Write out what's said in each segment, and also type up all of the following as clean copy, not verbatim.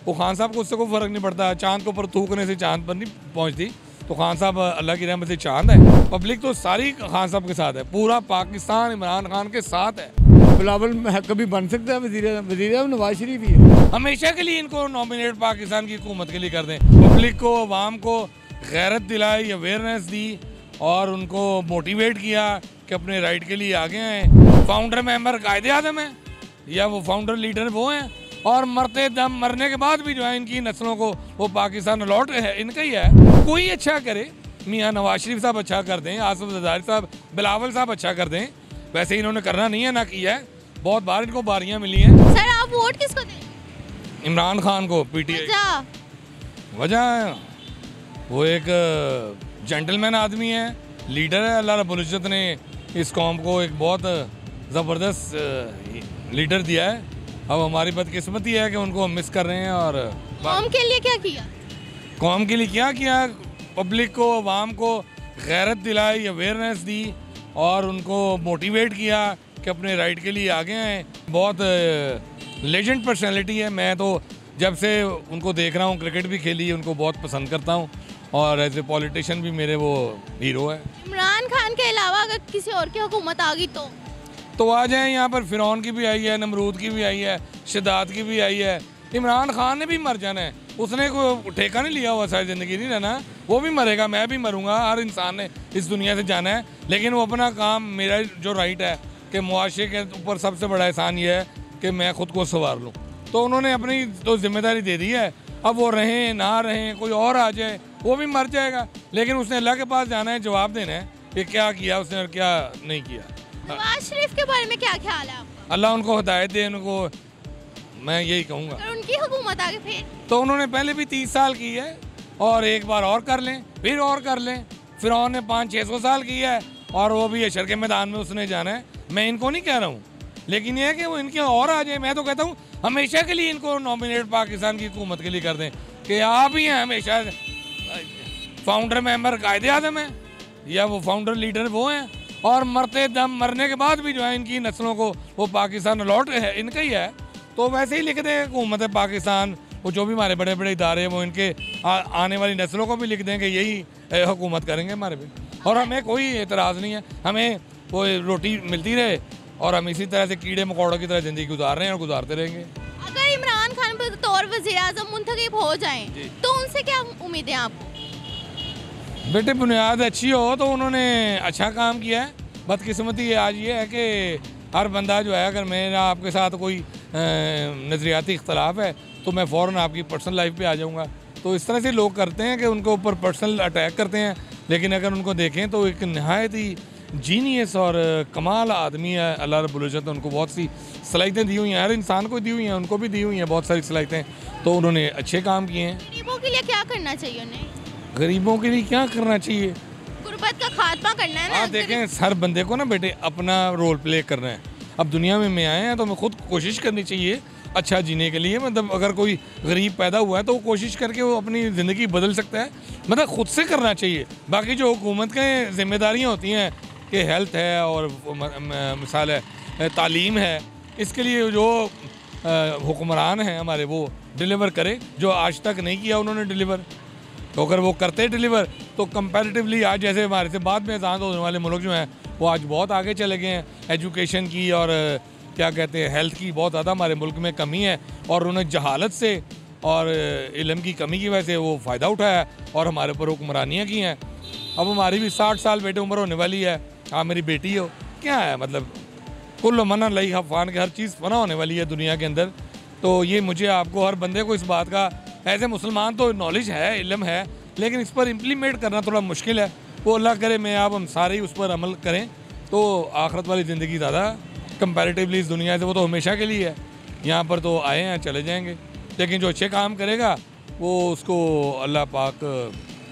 वो खान साहब को उससे कोई फ़र्क नहीं पड़ता, चांद के ऊपर थूकने से चांद पर नहीं पहुंचती। तो खान साहब अल्लाह की रहमत से चांद है। पब्लिक तो सारी खान साहब के साथ है, पूरा पाकिस्तान इमरान खान के साथ है। बिलावल कभी बन सकता है वज़ीर नवाज शरीफ ही है। हमेशा के लिए इनको नॉमिनेट पाकिस्तान की हुकूमत के लिए कर दें। पब्लिक को, अवाम को गैरत दिलाई, अवेयरनेस दी और उनको मोटिवेट किया कि अपने राइट के लिए आगे आएँ। फाउंडर मेंबर कायदे आज़म है या वो फाउंडर लीडर वो हैं, और मरते दम मरने के बाद भी जो है इनकी नस्लों को वो पाकिस्तान अलॉट है, इनका ही है। कोई अच्छा करे, मियाँ नवाज शरीफ साहब अच्छा कर दें, आसिफ ज़रदारी साहब, बिलावल साहब अच्छा कर दें। वैसे इन्होंने करना नहीं है, ना किया है, बहुत बार इनको बारियां मिली हैं। सर आप वोट किसको दें? इमरान खान को, पीटीआई। वजह वो एक जेंटलमैन आदमी है, लीडर है। अल्लाह रब्बुल इज़्ज़त ने इस कौम को एक बहुत ज़बरदस्त लीडर दिया है। अब हमारी बदकिस्मती है कि उनको हम मिस कर रहे हैं। और कौम के लिए क्या किया? कौम के लिए क्या किया? पब्लिक को, अवाम को गैरत दिलाई, अवेयरनेस दी और उनको मोटिवेट किया कि अपने राइट के लिए आगे आएँ। बहुत लेजेंड पर्सनैलिटी है। मैं तो जब से उनको देख रहा हूँ, क्रिकेट भी खेली है, उनको बहुत पसंद करता हूँ और एज ए पॉलिटिशियन भी मेरे वो हीरो है। इमरान खान के अलावा अगर किसी और की हुकूमत आ गई तो आ जाए। यहाँ पर फिरौन की भी आई है, नमरूद की भी आई है, शदाद की भी आई है। इमरान खान ने भी मर जाना है, उसने कोई ठेका नहीं लिया हुआ सारी ज़िंदगी नहीं रहना। वो भी मरेगा, मैं भी मरूंगा, हर इंसान ने इस दुनिया से जाना है। लेकिन वो अपना काम, मेरा जो राइट है कि मुआशरे के ऊपर सबसे बड़ा एहसान ये है कि मैं ख़ुद को संवार लूँ। तो उन्होंने अपनी तो जिम्मेदारी दे दी है। अब वो रहें ना रहें, कोई और आ जाए, वो भी मर जाएगा। लेकिन उसने अल्लाह के पास जाना है, जवाब देना है कि क्या किया उसने और क्या नहीं किया। नवाज शरीफ के बारे में क्या ख्याल है आपका? अल्लाह उनको हिदायत दे, उनको मैं यही कहूँगा। अगर उनकी हुकूमत आगे फिर तो उन्होंने पहले भी 30 साल की है और एक बार और कर लें, फिर और कर लें। फिरौन ने 500-600 साल की है और वो भी हशर के मैदान में उसने जाना है। मैं इनको नहीं कह रहा हूँ, लेकिन ये है कि वो इनके और आ जाए। मैं तो कहता हूँ हमेशा के लिए इनको नॉमिनेट पाकिस्तान की हुकूमत के लिए कर दें कि आप ही हैं हमेशा। फाउंडर मेंबर कायदे आज़म है या वो फाउंडर लीडर वो हैं, और मरते दम मरने के बाद भी जो है इनकी नस्लों को वो पाकिस्तान अलॉट है, इनका ही है। तो वैसे ही लिख दें हुकूमत पाकिस्तान, वो जो भी हमारे बड़े बड़े इदारे हैं वो इनके आने वाली नस्लों को भी लिख दें कि यही हुकूमत करेंगे हमारे पे। और हमें कोई एतराज़ नहीं है, हमें वो रोटी मिलती रहे और हम इसी तरह से कीड़े मकोड़ों की तरह ज़िंदगी गुजार रहे हैं और गुजारते रहेंगे। अगर इमरान खान बतौर वज़ीर-ए-आज़म मुंतखब हो जाएं तो उनसे क्या उम्मीदें आपको? बेटे बुनियाद अच्छी हो तो उन्होंने अच्छा काम किया है। बदकिस्मती आज ये है कि हर बंदा जो है, अगर मेरा आपके साथ कोई नज़रियाती इख्तलाफ है तो मैं फ़ौरन आपकी पर्सनल लाइफ पे आ जाऊँगा। तो इस तरह से लोग करते हैं कि उनके ऊपर पर्सनल अटैक करते हैं। लेकिन अगर उनको देखें तो एक नहायत ही जीनियस और कमाल आदमी है। अल्लाह रब्बुल इज़्ज़त ने उनको बहुत सी सलाहियतें दी हुई हैं, हर इंसान को दी हुई हैं, उनको भी दी हुई हैं बहुत सारी सलाहियतें। तो उन्होंने अच्छे काम किए हैं। गरीबों के लिए क्या करना चाहिए उन्हें? गरीबों के लिए क्या करना चाहिए? गुर्बत का खात्मा करना है ना। हाँ देखें, हर बंदे को ना बेटे अपना रोल प्ले करना है। अब दुनिया में मैं आए हैं तो हमें खुद कोशिश करनी चाहिए अच्छा जीने के लिए। मतलब अगर कोई गरीब पैदा हुआ है तो वो कोशिश करके वो अपनी ज़िंदगी बदल सकता है, मतलब ख़ुद से करना चाहिए। बाकी जो हुकूमत के ज़िम्मेदारियाँ होती हैं कि हेल्थ है और मिसाल है तालीम है, इसके लिए जो हुक्मरान हैं हमारे वो डिलीवर करे, जो आज तक नहीं किया उन्होंने डिलीवर। तो अगर वो करते डिलीवर तो कंपैरेटिवली आज जैसे हमारे से बाद में आज़ाद होने वाले मुल्क जो हैं वो आज बहुत आगे चले गए हैं। एजुकेशन की और क्या कहते हैं हेल्थ की बहुत ज़्यादा हमारे मुल्क में कमी है, और उन्हें जहालत से और इल्म की कमी की वजह से वो फ़ायदा उठाया और हमारे ऊपर हुक्मरानियाँ की हैं। अब हमारी भी 60 साल बेटे उम्र होने वाली है। हाँ मेरी बेटी हो, क्या है मतलब कुल मना लई हफ़ान के हर चीज़ फना होने वाली है दुनिया के अंदर। तो ये मुझे आपको हर बंदे को इस बात का एज ए मुसलमान तो नॉलेज है, इल्म है, लेकिन इस पर इम्प्लीमेंट करना थोड़ा मुश्किल है। वो अल्लाह करे मैं आप हम सारे ही उस पर अमल करें तो आखिरत वाली ज़िंदगी ज़्यादा कंपैरेटिवली इस दुनिया से, वो तो हमेशा के लिए है। यहाँ पर तो आए हैं चले जाएंगे, लेकिन जो अच्छे काम करेगा वो उसको अल्लाह पाक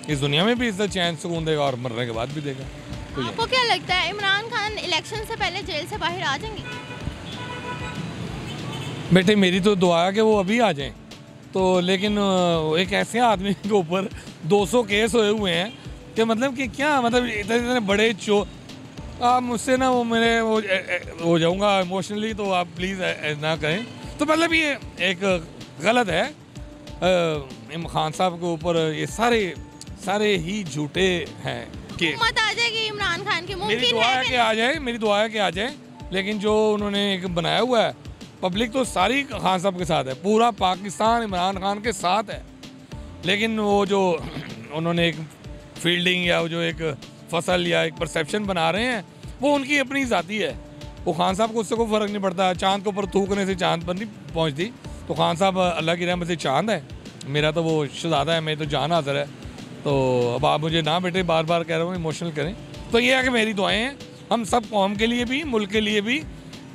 इस दुनिया में भी इज्जत चैन सुकून देगा और मरने के बाद भी देगा। तो आपको क्या लगता है इमरान खान इलेक्शन से पहले जेल से बाहर आ जाएंगे? बेटे मेरी तो दुआ है कि वो अभी आ जाएं। तो लेकिन एक ऐसे आदमी के ऊपर 200 केस हुए हुए हैं कि मतलब कि क्या मतलब इतने इतने बड़े आप मुझसे ना वो मेरे वो हो जाऊंगा इमोशनली, तो आप प्लीज़ ना करें। तो मतलब ये एक गलत है खान साहब के ऊपर ये सारे ही झूठे हैं कि हुकूमत आ जाएगी इमरान खान की, मेरी मुमकिन दुआ है है कि आ जाए, मेरी दुआ है कि आ जाए। लेकिन जो उन्होंने एक बनाया हुआ है, पब्लिक तो सारी खान साहब के साथ है, पूरा पाकिस्तान इमरान खान के साथ है। लेकिन वो जो उन्होंने एक फील्डिंग या वो जो एक फसल या एक परसेप्शन बना रहे हैं, वो उनकी अपनी ज़ाती है। वो खान साहब को उससे कोई फ़र्क नहीं पड़ता, चांद के ऊपर थूकने से चांद पर नहीं पहुंचती। तो खान साहब अल्लाह की रहमत से चांद है, मेरा तो वो शहज़ादा है, मेरी तो जान हाज़िर है। तो अब आप मुझे ना बेटे बार बार कह रहा हूँ इमोशनल करें। तो ये है कि मेरी दुआएं हैं हम सब कौम के लिए भी, मुल्क के लिए भी।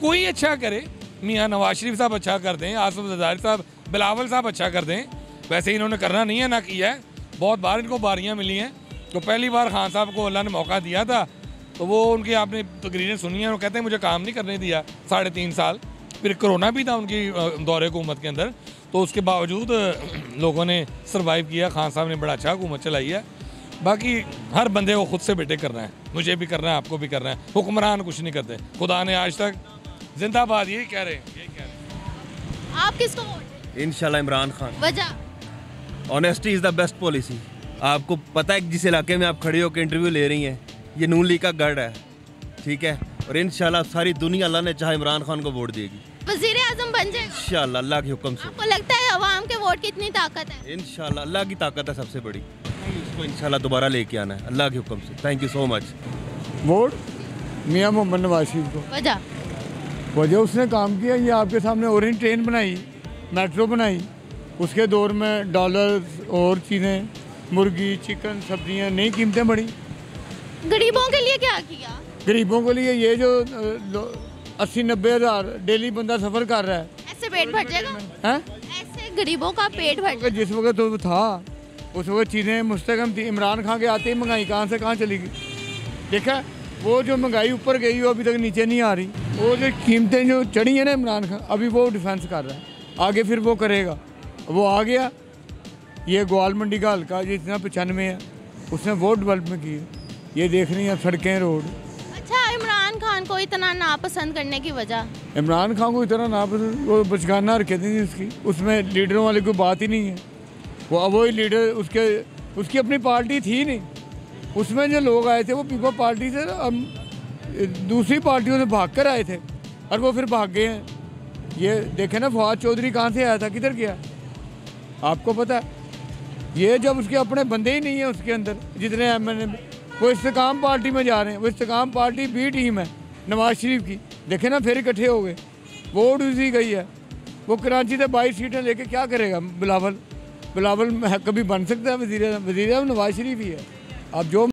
कोई अच्छा करे, मियाँ नवाज शरीफ साहब अच्छा कर दें, आसिफ जरदारी साहब, बिलावल साहब अच्छा कर दें। वैसे इन्होंने करना नहीं है, ना किया है, बहुत बार इनको बारियाँ मिली हैं। तो पहली बार खान साहब को अल्लाह ने मौका दिया था, तो वो उनकी आपने तकरीरें सुनी हैं, वो कहते हैं मुझे काम नहीं करने दिया 3.5 साल। फिर कोरोना भी था उनकी दौरे हुकूमत के अंदर, तो उसके बावजूद लोगों ने सरवाइव किया। खान साहब ने बड़ा अच्छा हुकूमत चलाई है। बाकी हर बंदे को खुद से बेटे करना है, मुझे भी करना है, आपको भी करना है। हुक्मरान कुछ नहीं करते, खुदा ने आज तक जिंदाबाद यही कह रहे हैं। आप किसको वोट? इंशाल्लाह इमरान खान। वजह? Honesty is the best policy. आपको पता है जिस इलाके में आप खड़े होकर इंटरव्यू ले रही हैं, ये नून लीग का गढ़ है, ठीक है। और इंशाल्लाह सारी दुनिया अल्लाह ने चाहे इमरान खान को वोट देगी, वजीर आजम बन जाएगा इंशाल्लाह अल्लाह के हुक्म से। आपको लगता है अवाम के वोट की इतनी ताकत है? इंशाल्लाह अल्लाह की ताकत है सबसे बड़ी, उसको इंशाल्लाह दोबारा लेके आना है अल्लाह के हुक्म से। Thank you so much. Vote मियाँ मोहम्मद नवाज शरीफ को। वजह उसने काम किया, ये आपके सामने ओरेंज ट्रेन बनाई, मेट्रो बनाई, उसके दौर में डॉलर और चीज़ें, मुर्गी, चिकन, सब्जियां, नई कीमतें बढ़ी। गरीबों के लिए क्या किया? गरीबों के लिए ये जो 80-90 हज़ार डेली बंदा सफ़र कर रहा है, ऐसे पेट भर जाएगा? हैं? ऐसे गरीबों का पेट भर जाएगा? जिस वक्त तो था उस वक्त चीज़ें मुस्तकम थी। इमरान खान के आते ही महंगाई कहाँ से कहाँ चली गई। देखा वो जो महंगाई ऊपर गई वो अभी तक नीचे नहीं आ रही। वो जो कीमतें जो चढ़ी हैं ना, इमरान खान अभी वो डिफेंस कर रहा है, आगे फिर वो करेगा। वो आ गया, ये ग्वाल मंडी का हल्का जितना 95 है, उसने वो डेवलपमेंट की है। ये देख रही हैं सड़कें, रोड। अच्छा, इमरान खान को इतना नापसंद करने की वजह? इमरान खान को इतना नापसंद, वो बचकाना हरकतें थी उसकी, उसमें लीडरों वाली कोई बात ही नहीं है। वो ही लीडर, उसकी अपनी पार्टी थी नहीं, उसमें जो लोग आए थे वो पीपल पार्टी से दूसरी पार्टियों से भाग कर आए थे और वो फिर भाग गए हैं। ये देखे ना, फवाद चौधरी कहाँ से आया था, किधर गया आपको पता है? ये जब उसके अपने बंदे ही नहीं है उसके अंदर, जितने MNA, वो इस्तेकाम पार्टी में जा रहे हैं। वो इस्तेकाम पार्टी बी टीम है नवाज शरीफ की, देखे ना, फिर इकट्ठे हो गए, वोट उसी गई है। वो कराची से 22 सीटें लेके क्या करेगा बिलावल? कभी बन सकता है वज़ीर आज़म? नवाज शरीफ ही है। आप जो